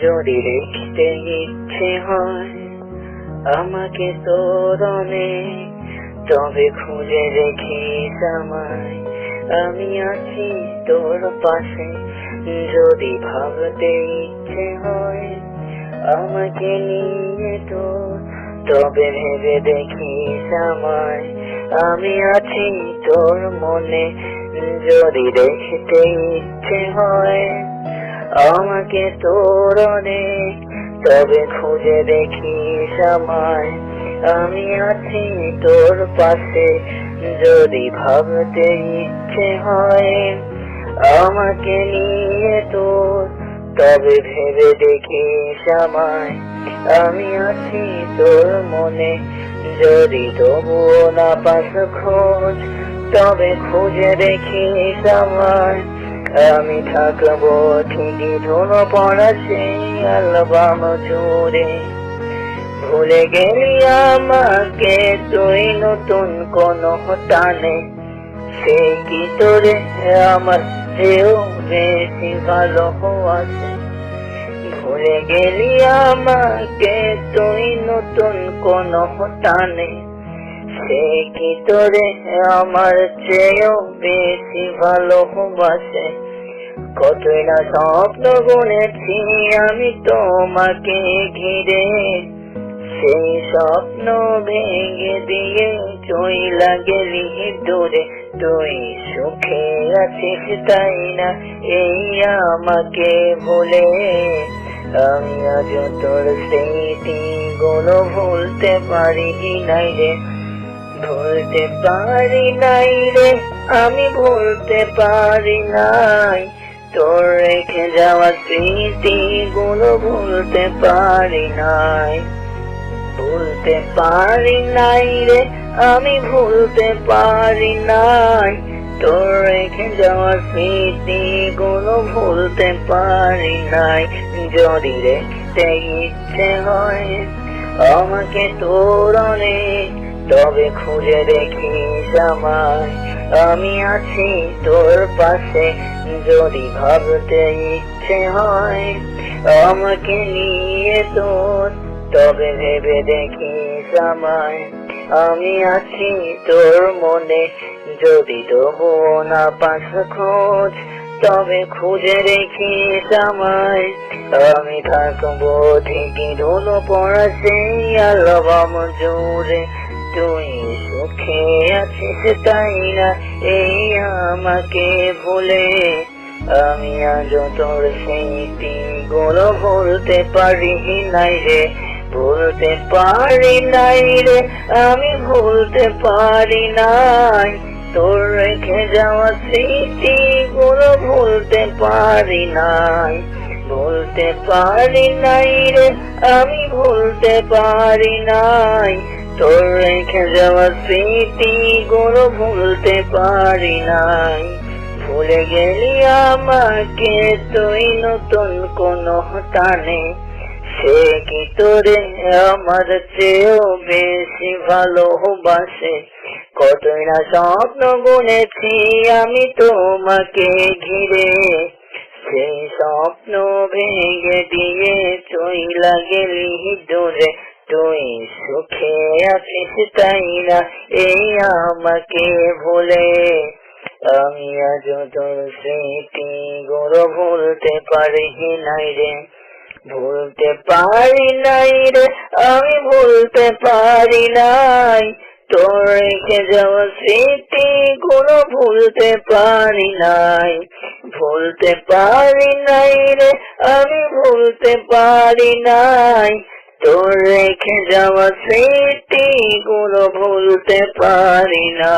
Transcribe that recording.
যদি দেখতে ইচ্ছে হয় আমাকে তোর অনেক, তবে খুঁজে দেখিস আমায়, আমি আছি তোর পাশে। যদি ভাবতে ইচ্ছে হয় আমাকে নিয়ে তোর, তবে ভেবে দেখিস আমায়, আমি আছি তোর মনে। যদি দেখতে ইচ্ছে হয় আমাকে তোর অনেক, তবে খুঁজে দেখিস আমায়, আমি আছি তোর পাশে। যদি ভাবতে ইচ্ছে হয় আমাকে নিয়ে তোর, তবে ভেবে দেখিস আমায়, আমি আছি তোর মনে। যদি তবুও না পাস খোঁজ, তবে খুঁজে দেখিস আমায়, আমি থাকবো ঠিকই ধুলো পড়া সেই অ্যালবাম জুড়ে। ভুলে গেলি আমাকে তুই নতুন কোন টানে, সে কি তোরে আমার চেয়েও বেশি ভালো আছে। ভুলে গেলি আমাকে তুই নতুন কোন টানে, সে কি তোরে আমার চেয়েও বেশি ভালোবাসে। কতই না স্বপ্ন বুনেছি আমি তোমাকে ঘিরে, সেই স্বপ্ন ভেঙে দিয়ে চইলা গেলি দূরে। তুই সুখে আছিস তাই না এই আমাকে ভুলে, আমি আজ তোর স্মৃতি গুলো ভুলতে পারি নাই রে, ভুলতে পারি নাই রে, আমি ভুলতে পারি নাই। তোর রেখে যাওয়া স্মৃতি গুলো ভুলতে পারি নাই, ভুলতে পারি নাই রে, আমি ভুলতে পারি নাই। তোর রেখে যাওয়া স্মৃতি গুলো ভুলতে পারি নাই। যদি দেখতে ইচ্ছে হয় আমাকে তোর অনেক, তবে খুঁজে দেখিস আমায়, আমি আছি তোর পাশে। যদি ভাবতে ইচ্ছে হয় আমাকে নিয়ে তোর, তবে ভেবে দেখিস আমায়, আমি আছি তোর মনে। যদি তবুও না পাস খোঁজ, তবে খুঁজে দেখিস আমায়, আমি থাকবো ঠিকই ধুলো পড়া সেই অ্যালবাম জুড়ে। তুই সুখে আছিস তাই না এই আমাকে ভুলে, আমি আজ তোর স্মৃতি গুলো ভুলতে পারি নাই রে, ভুলতে পারি নাই রে, আমি ভুলতে পারি নাই। তোর রেখে যাওয়া স্মৃতি গুলো ভুলতে পারি নাই, ভুলতে পারি নাই রে, আমি ভুলতে পারি নাই। তোর রেখে যাওয়া স্মৃতি গুলো ভুলতে পারি নাই। ভুলে গেলি আমাকে তুই নতুন কোন টানে, সে কি তোরে আমার চেয়েও বেশি ভালোবাসে। কতই না স্বপ্ন বুনেছি আমি তোমাকে ঘিরে, সেই স্বপ্ন ভেঙে দিয়ে চইলা গেলি দূরে। তুই সুখে আছিস তাই না এই আমাকে ভুলে, আমি আজ তোর স্মৃতি গুলো ভুলতে পারি নাই রে, ভুলতে পারি নাই রে, আমি ভুলতে পারি নাই। তোর রেখে যাওয়া স্মৃতি গুলো ভুলতে পারি নাই, ভুলতে পারি নাই রে, আমি ভুলতে পারি নাই। তোর রেখে যাওয়া স্মৃতি গুলো ভুলতে পারি না।